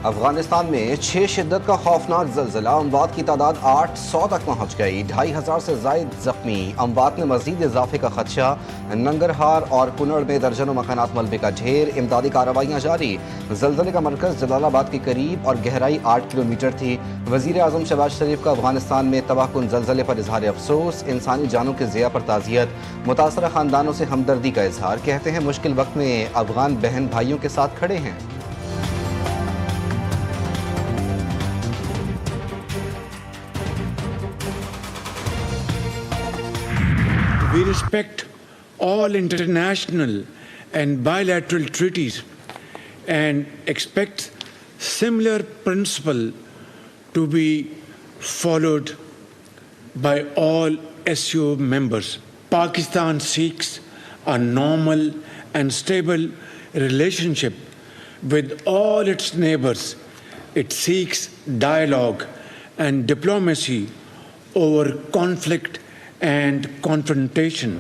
अफगानिस्तान में 6 शिद्दत का खौफनाक ज़लज़ला, अमवात की तादाद 800 तक पहुँच गई। 2500 से ज़ायद जख्मी। अमवात में मज़ीद इजाफे का खदशा। नंगरहार और कुनड़ में दर्जनों मकानात मलबे का ढेर। इमदादी कार्रवाइयाँ जारी। ज़लज़ले का मरकज़ जलालाबाद के करीब और गहराई 8 किलोमीटर थी। वज़ीर आज़म शहबाज शरीफ का अफगानिस्तान में तबाहकुन ज़लज़ले पर इजहार अफसोस। इंसानी जानों के ज़िया पर ताज़ियत। मुतासरा ख़ानदानों से हमदर्दी का इजहार। कहते हैं मुश्किल वक्त में अफगान बहन भाइयों के साथ खड़े हैं। We respect all international and bilateral treaties and expect similar principle to be followed by all SCO members. Pakistan seeks a normal and stable relationship with all its neighbors. It seeks dialogue and diplomacy over conflict and confrontation.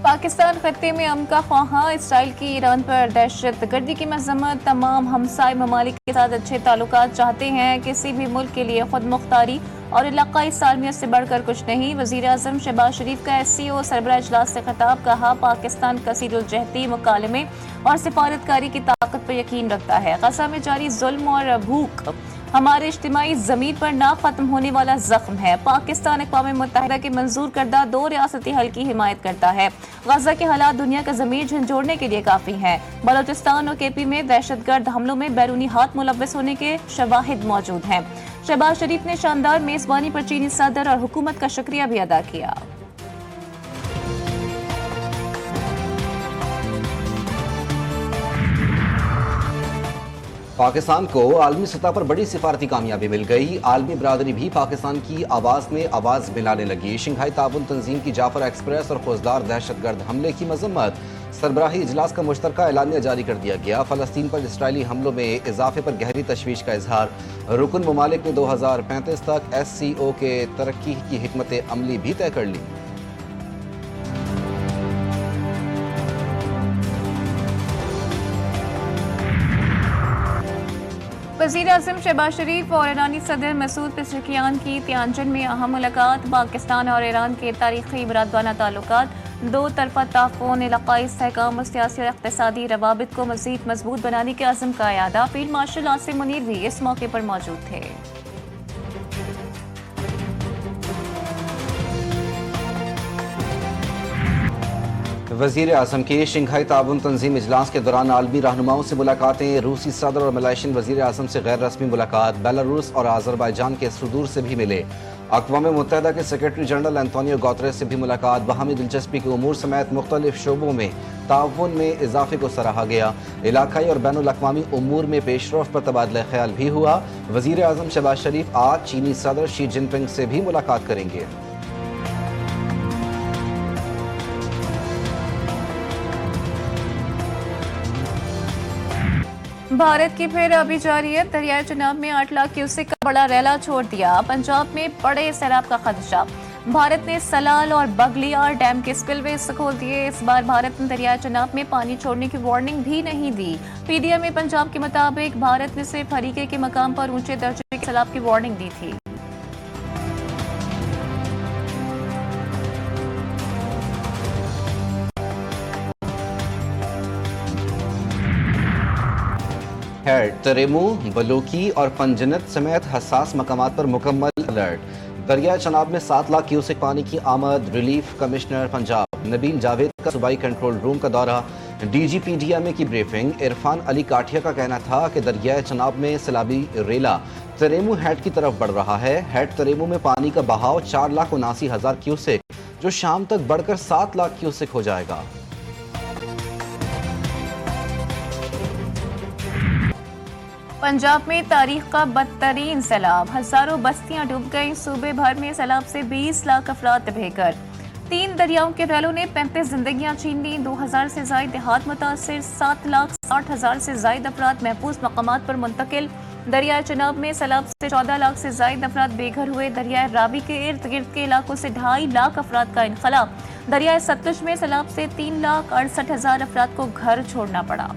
Pakistan खत्ते में अमन का ख्वाहा। Israel की Iran पर दहशत गर्दी की मजम्मत। तमाम हमसाय ममालिक के साथ अच्छे ताल्लुकात चाहते हैं। किसी भी मुल्क के लिए खुद मुख्तारी और इलाकाई सालमियत से बढ़कर कुछ नहीं। वज़ीर आज़म शहबाज शरीफ का SCO सरबराह इजलास से खिताब। कहा, पाकिस्तान कसीरुल जहती मुकालमे और सिफारतकारी की ताकत पर यकीन रखता है। गज़ा में जारी जुल्म और भूख हमारे इज्तिमाई ज़मीन पर ना खत्म होने वाला जख्म है। पाकिस्तान अक़वाम मुत्तहिदा के मंजूर करदा 2 रियासती हल की हिमायत करता है। गज़ा के हालात दुनिया का ज़मीर झंझोड़ने के लिए काफ़ी हैं। बलोचिस्तान और KP में दहशतगर्द हमलों में बैरूनी हाथ मुलव्वस होने के शवाहिद मौजूद हैं। शहबाज शरीफ ने शानदार मेज़बानी पर चीनी सदर और हुकूमत का शुक्रिया भी अदा किया। पाकिस्तान को आलमी सतह पर बड़ी सिफारती कामयाबी मिल गई। आलमी बरादरी भी पाकिस्तान की आवाज़ में आवाज़ मिलाने लगी। शंघाई ताउन तंजीम की जाफर एक्सप्रेस और फौजदार दहशतगर्द हमले की मजम्मत। सरबराही इजलास का मुश्तरका एलानिया जारी कर दिया गया। फ़लस्तीन पर इसराइली हमलों में इजाफे पर गहरी तशवीश का इजहार। रुकन ममालिक ने 2035 तक SCO के तरक्की की हिकमत अमली भी तय कर ली। वज़ीर आज़म शहबाज शरीफ और ईरानी सदर मसूद पेज़ेश्कियान की तियानजिन में अहम मुलाकात। पाकिस्तान और ईरान के तारीखी मुरादबाना ताल्लुकात, 2 तरफ़ा ताफ़ुन, इलाक़ाई इस्तेहकाम और सियासी और इक़्तिसादी रवाबित को मज़ीद मजबूत बनाने के अज़्म का इआदा। फील्ड मार्शल आसिम मुनीर भी इस मौके पर मौजूद थे। वज़ीर आज़म की शंघाई ताउन तंजीम इजलास के दौरान आलमी रहनुमाओं से मुलाकातें। रूसी सदर और मलेशियन वज़ीर आज़म से गैर रस्मी मुलाकात। बेलारूस और आज़रबाईजान के सदूर से भी मिले। अक़वाम मुत्तहिदा के सेक्रेटरी जनरल एंटोनियो गुतेरेस से भी मुलाकात। बाहमी दिलचस्पी के उमूर समेत मुख्तलिफ शोबों में ताउन में इजाफे को सराहा गया। इलाकाई और बैनुल अक़वामी उमूर में पेशरफ पर तबादला ख्याल भी हुआ। वज़ीर आज़म शहबाज शरीफ आज चीनी सदर शी जिनपिंग से भी मुलाकात करेंगे। भारत की फिर अभी जारी है। दरियाए चनाब में 8 लाख क्यूसेक का बड़ा रैला छोड़ दिया। पंजाब में बड़े सैलाब का खदशा। भारत ने सलाल और बगलियार डैम के स्पिलवेज खोल दिए। इस बार भारत ने दरियाए चनाब में पानी छोड़ने की वार्निंग भी नहीं दी। PDM में पंजाब के मुताबिक भारत ने सिर्फ हरीके के मकाम पर ऊंचे दर्जे के सैलाब की वार्निंग दी थी। हेड, तरेमू, बलोकी और पंजनत समेत हसास मकामात पर मुकम्मल अलर्ट। दरिया चनाब में 7 लाख क्यूसेक पानी की आमद। रिलीफ कमिश्नर पंजाब नबील जावेद का सूबाई कंट्रोल रूम का दौरा। DG PDMA की ब्रीफिंग। इरफान अली काठिया का कहना था कि दरिया चनाब में सैलाबी रेला तरेमू हेड की तरफ बढ़ रहा है। हेड तरेमू में पानी का बहाव 4,79,000 क्यूसेक, जो शाम तक बढ़कर 7 लाख क्यूसेक हो जाएगा। पंजाब में तारीख का बदतरीन सैलाब। हजारों बस्तियां डूब गईं। सूबे भर में सैलाब से 20 लाख अफराद बेघर। 3 दरियाओं के रैलों ने 35 जिंदगियां छीन ली। 2000 से जायद देहात मुतासिर। 7,60,000 से जायद अफराद महफूज मकामात पर मुंतकिल। दरियाए चनाब में सैलाब से 14 लाख से जायद अफराद बेघर हुए। दरियाए रावी के इर्द गिर्द के इलाकों से 2.5 लाख अफराद का इनखला। दरियाए सतलुज में सैलाब से 3,68,000 अफराद को घर छोड़ना पड़ा।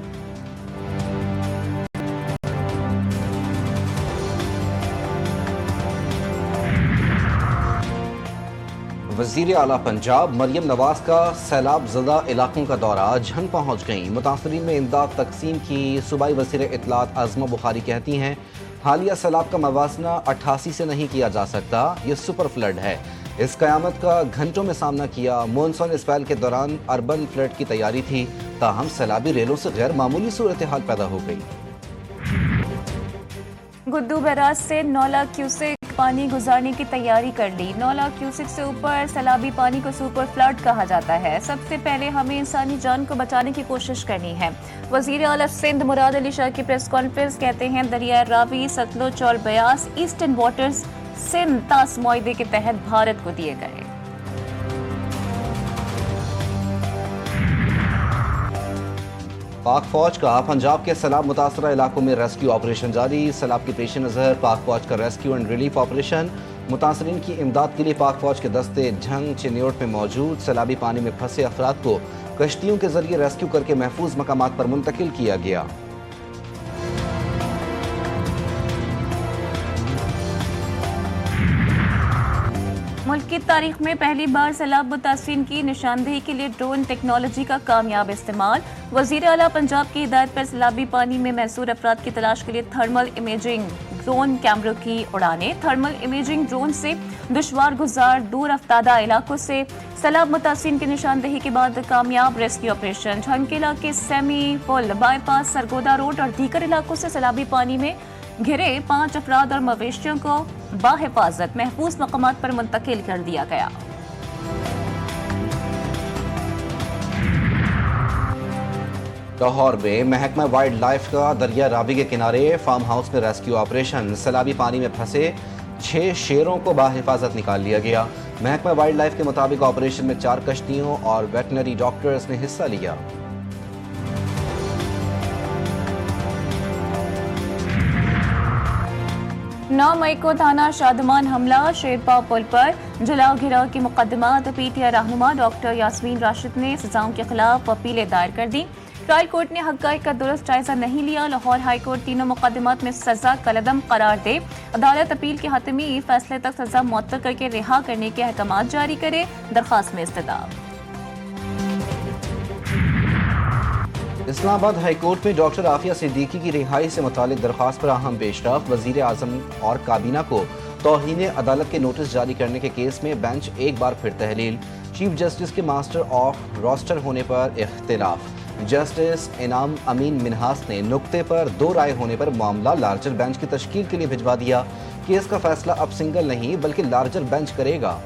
वजीर आला पंजाब मरियम नवाज का सैलाब ज़दा इलाकों का दौरा झंग पहुँच गई। मुतासरीन में इमदाद तकसीम की। सूबाई वज़ीर इत्तलात आज़मा बुखारी कहती हैं हालिया सैलाब का मवाजना 88 से नहीं किया जा सकता, ये सुपर फ्लड है। इस क़यामत का घंटों में सामना किया। मानसून स्पेल के दौरान अर्बन फ्लड की तैयारी थी, ताहम सैलाबी रेलों से गैर मामूली सूरत हाल पैदा हो गई। गुद्दू बैराज से 9 लाख क्यूसेक पानी गुजारने की तैयारी कर ली। 9 लाख क्यूसेक से ऊपर सैलाबी पानी को सुपर फ्लड कहा जाता है। सबसे पहले हमें इंसानी जान को बचाने की कोशिश करनी है। वजीर आला सिंध मुराद अली शाह की प्रेस कॉन्फ्रेंस कहते हैं दरिया रावी, सतलुज और ब्यास ईस्टर्न वाटर्स सिंध तास मुआहदे के तहत भारत को दिए गए। पाक फौज का पंजाब के सैलाब मुतासरा इलाकों में रेस्क्यू ऑपरेशन जारी। सैलाब के पेश नज़र पाक फौज का रेस्क्यू एंड रिलीफ ऑपरेशन। मुतासरीन की इमदाद के लिए पाक फौज के दस्ते झंग चिन्योट में मौजूद। सैलाबी पानी में फंसे अफराद को कश्तियों के जरिए रेस्क्यू करके महफूज मकामात पर मुंतकिल किया गया। मुल्क की तारीख में पहली बार सैलाब मुतासरीन की निशानदेही के लिए ड्रोन टेक्नोलॉजी का कामयाब इस्तेमाल। वजीर आला पंजाब की हिदायत पर सैलाबी पानी में महसूर अफराद की तलाश के लिए थर्मल इमेजिंग ड्रोन कैमरों की उड़ानें। थर्मल इमेजिंग ड्रोन से दुश्वार गुजार दूर अफ्तादा इलाकों से सैलाब मुतासरीन की निशानदेही के बाद कामयाब रेस्क्यू ऑपरेशन। झंकेला के सेमी पुल, बाईपास, सरगोदा रोड और दीगर इलाकों से सैलाबी पानी में घिरे 5 अफराद और मवेशियों को बाहिफाजत महफूज मकामात पर मुंतकिल कर दिया गया। लाहौर में महकमा वाइल्ड लाइफ का दरिया रावी के किनारे फार्म हाउस में रेस्क्यू ऑपरेशन। सैलाबी पानी में फंसे 6 शेरों को बाहिफाजत निकाल लिया गया। महकमा वाइल्ड लाइफ के मुताबिक ऑपरेशन में 4 कश्तियों और वेटनरी डॉक्टर्स ने हिस्सा लिया। 9 मई को थाना शादमान हमला, शेरपाव पुल पर जलाओ घिराव की मुकदमात। पीटीआई रहनुमा डॉक्टर यास्मीन राशिद ने सजाओं के खिलाफ अपीलें दायर कर दी। ट्रायल कोर्ट ने हक़ाइक़ का दुरुस्त जायजा नहीं लिया। लाहौर हाई कोर्ट तीनों मुकदमात में सजा कलअदम करार दे। अदालत अपील के हतमी फैसले तक सजा मुअत्तल करके रिहा करने के अहकामात जारी करे। दरख्वास्त में इस्तदाब। इस्लामाबाद हाई कोर्ट में डॉक्टर आफिया सिद्दीकी की रिहाई से मुतालिक दरख्वास्त पर अहम पेशरफ। वजीर आजम और काबीना को तौहीन अदालत के नोटिस जारी करने के केस में बेंच एक बार फिर तहलील। चीफ जस्टिस के मास्टर ऑफ रोस्टर होने पर इख्तिलाफ। जस्टिस इनाम अमीन मिनहास ने नुक्ते पर 2 राय होने पर मामला लार्जर बेंच की तश्कील के लिए भिजवा दिया। केस का फैसला अब सिंगल नहीं बल्कि लार्जर बेंच करेगा।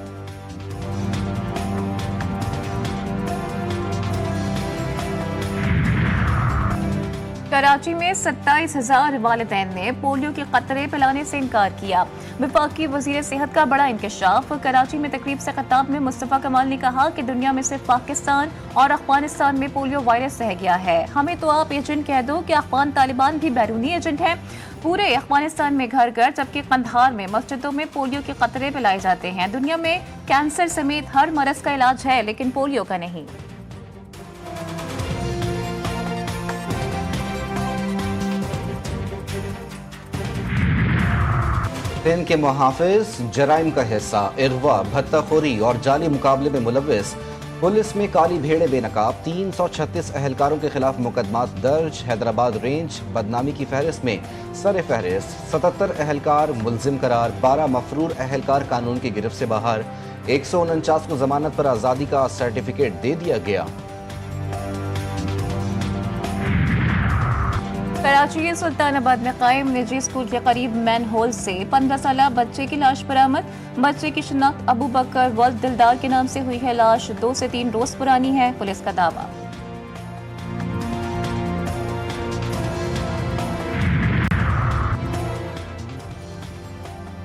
कराची में 27,000 वालिदैन ने पोलियो के कतरे पिलाने से इनकार किया। वफाकी वजीर सेहत का बड़ा इंकशाफ। कराची में तकरीब से खिताब में मुस्तफ़ा कमाल ने कहा कि दुनिया में सिर्फ पाकिस्तान और अफगानिस्तान में पोलियो वायरस रह गया है। हमें तो आप एजेंट कह दो कि अफगान तालिबान भी बैरूनी एजेंट है। पूरे अफगानिस्तान में घर घर जबकि कंधार में मस्जिदों में पोलियो के कतरे पिलाए जाते हैं। दुनिया में कैंसर समेत हर मरज का इलाज है लेकिन पोलियो का नहीं। दिन के मुहाफिज जराइम का हिस्सा, इगवा, भत्ताखोरी और जाली मुकाबले में मुलव्विस। पुलिस में काली भेड़े बेनकाब। 336 अहलकारों के खिलाफ मुकदमात दर्ज। हैदराबाद रेंज बदनामी की फहरिस्त में सर फहरिस्त। 77 अहलकार मुलजिम करार। 12 मफरूर अहलकार कानून की गिरफ्त से बाहर। 149 को जमानत पर आज़ादी का सर्टिफिकेट दे दिया गया। कराची के सुल्तानाबाद में कायम निजी स्कूल के करीब मैन होल से 15 साल बच्चे की लाश बरामद। बच्चे की शिनाख्त अबू बकर वल्द दिलदार के नाम से हुई है। लाश 2 से 3 रोज पुरानी है, पुलिस का दावा।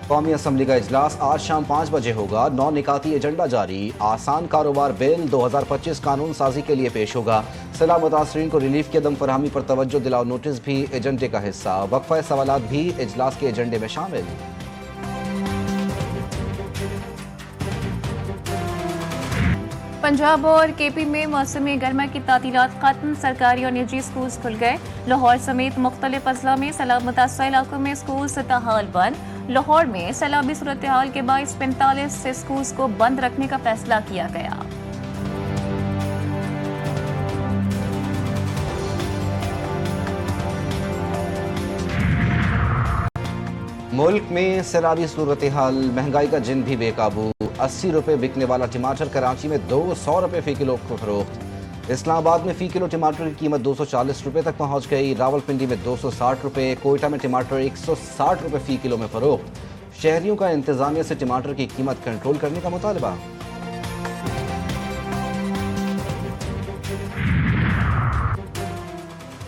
कौमी असम्बली का इजलास आज शाम 5 बजे होगा। 9 निकाती एजेंडा जारी। आसान कारोबार बिल 2025 कानून साजी के लिए पेश होगा। सैलाब मुतासरीन को रिलीफ की अदम फरहमी पर तवज्जो दिलाओ नोटिस भी एजेंडे का हिस्सा। वक्फा सवालात भी इजलास के एजेंडे में शामिल। पंजाब और केपी में मौसमी गर्मा की तातीलात खत्म, सरकारी और निजी स्कूल खुल गए। लाहौर समेत मुख्तलिफ अजला में सैलाब मुतासर इलाकों में स्कूल ताहाल बंद। लाहौर में सैलाबी सूरत हाल के बाईस 45 से स्कूल को बंद रखने का फैसला किया गया। मुल्क में सैलाबी सूरत हाल, महंगाई का जिन भी बेकाबू। 80 रुपये बिकने वाला टमाटर कराची में 200 रुपये फी किलो को फरोख्त। इस्लामाबाद में फी किलो टमाटर की कीमत 240 रुपये तक पहुंच गई। रावलपिंडी में 260 रुपये, कोयटा में टमाटर 160 रुपये फी किलो में फरोख्त। शहरियों का इंतजामिया से टमाटर की कीमत कंट्रोल करने का मुतालबा।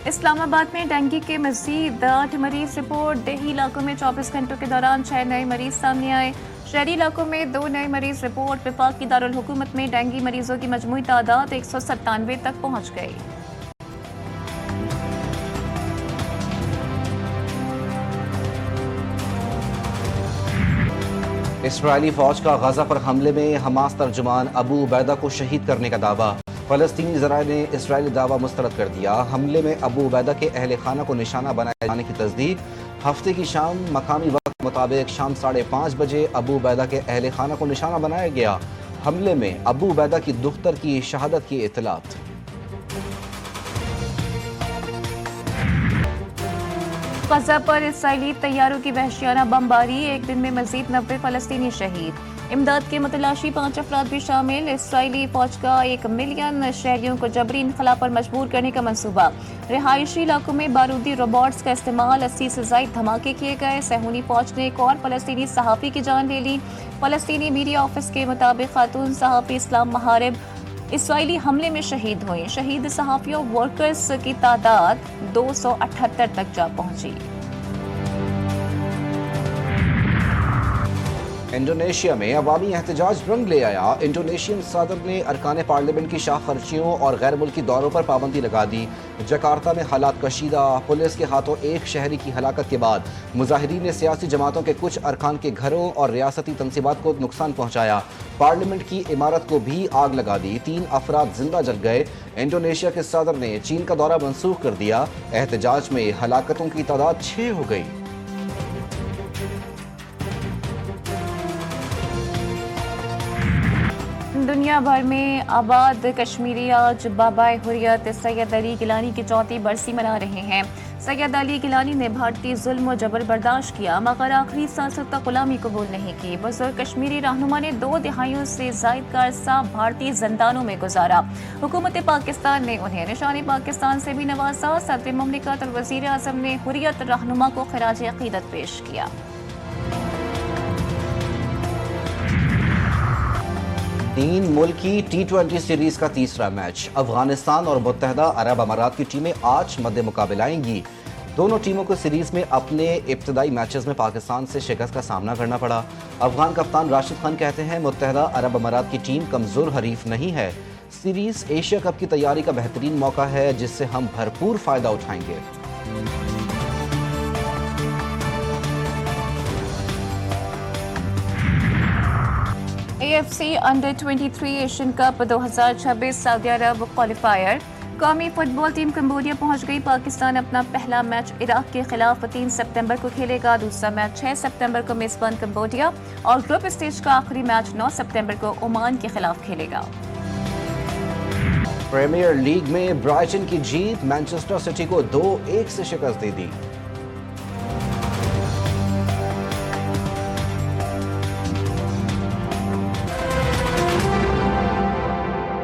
इस्लामाबाद में डेंगू के मजीद 8 मरीज रिपोर्ट। देही इलाकों में 24 घंटों के दौरान 6 नए मरीज सामने आए। शहरी इलाकों में 2 नए मरीज रिपोर्ट। विफाक की दारुल हुकूमत में डेंगू मरीजों की मजमूई तादाद 197 तक पहुंच गई। इसराइली फौज का गजा पर हमले में हमास तर्जुमान अबू उबैदा को शहीद करने का दावा। फलस्तीनी ज़राए ने इसराइली दावा मुस्तरद कर दिया। हमले में अबू उबैदा के अहल खाना को निशाना बनाए जाने की तस्दीक। हफ्ते की शाम मकामी वक्त मुताबिक शाम 5:30 बजे अबू उबैदा के अहल खाना को निशाना बनाया गया। हमले में अबू उबैदा की दुख्तर की शहादत की इत्तलात। गजा पर इसराइली तैयारों की वहशियाना बमबारी, एक दिन में मजीद 90 फलस्तीनी शहीद। इमदाद के मुतलाशी 5 अफराद भी शामिल। इसराइली फौज का 1 मिलियन शहरियों को जबरी इनखला पर मजबूर करने का मंसूबा। रिहायशी इलाकों में बारूदी रोबोट्स का इस्तेमाल, 80 से ज़ायद धमाके किए गए। सहूनी फौज ने एक और फलस्तीनी सहाफ़ी की जान ले ली। फलस्तीनी मीडिया ऑफिस के मुताबिक खातून सहाफ़ी इस्लाम महारिब इसराइली हमले में शहीद हुई। शहीद सहाफ़ियों वर्कर्स की तादाद 278 तक जा पहुंची। इंडोनेशिया में अवामी एहतजाज रंग ले आया। इंडोनेशियन सदर ने अरकान पार्लियामेंट की शाह खर्चियों और गैर मुल्की दौरों पर पाबंदी लगा दी। जकार्ता में हालात कशीदा, पुलिस के हाथों एक शहरी की हलाकत के बाद मुजाहिरीन ने सियासी जमातों के कुछ अरकान के घरों और रियासती तंसीबात को नुकसान पहुंचाया। पार्लियामेंट की इमारत को भी आग लगा दी। 3 अफराद जिंदा जल गए। इंडोनेशिया के सदर ने चीन का दौरा मनसूख कर दिया। एहतजाज में हलाकतों की तादाद 6 हो गई। दुनिया भर में आबाद कश्मीरी आज बाबाए हुर्रियत सैयद अली गिलानी की 4वीं बरसी मना रहे हैं। सैयद अली गिलानी ने भारतीय जुल्म और जबर बर्दाश्त किया मगर आखिरी सांस तक गुलामी कबूल नहीं की। बुजुर्ग कश्मीरी रहनुमा ने 2 दिहाइयों से जायद का अरसा भारतीय जंदानों में गुजारा। हुकूमत पाकिस्तान ने उन्हें निशान पाकिस्तान से भी नवाजा। सदर मुमलिकत और वजीर आज़म ने हुर्रियत रहनुमा को खराज अकीदत पेश किया। तीन मुल्की T20 सीरीज का तीसरा मैच। अफगानिस्तान और मुत्तहदा अरब अमारात की टीमें आज मध्य मुकाबला आएंगी। दोनों टीमों को सीरीज में अपने इब्तदाई मैचेस में पाकिस्तान से शिकस्त का सामना करना पड़ा। अफगान कप्तान राशिद खान कहते हैं मुत्तहदा अरब अमारात की टीम कमजोर हरीफ नहीं है। सीरीज एशिया कप की तैयारी का बेहतरीन मौका है जिससे हम भरपूर फायदा उठाएंगे। AFC अंडर 23 एशियन कप 2026 सऊदी अरब क्वालिफायर। कौमी फुटबॉल टीम कंबोडिया पहुंच गई। पाकिस्तान अपना पहला मैच इराक के खिलाफ 3 सितंबर को खेलेगा। दूसरा मैच 6 सितंबर को मेजबान कंबोडिया और ग्रुप स्टेज का आखिरी मैच 9 सितंबर को ओमान के खिलाफ खेलेगा। प्रीमियर लीग में ब्राइटन की जीत मैनचेस्टर सिटी को 2-1 से शिकस्त दे दी।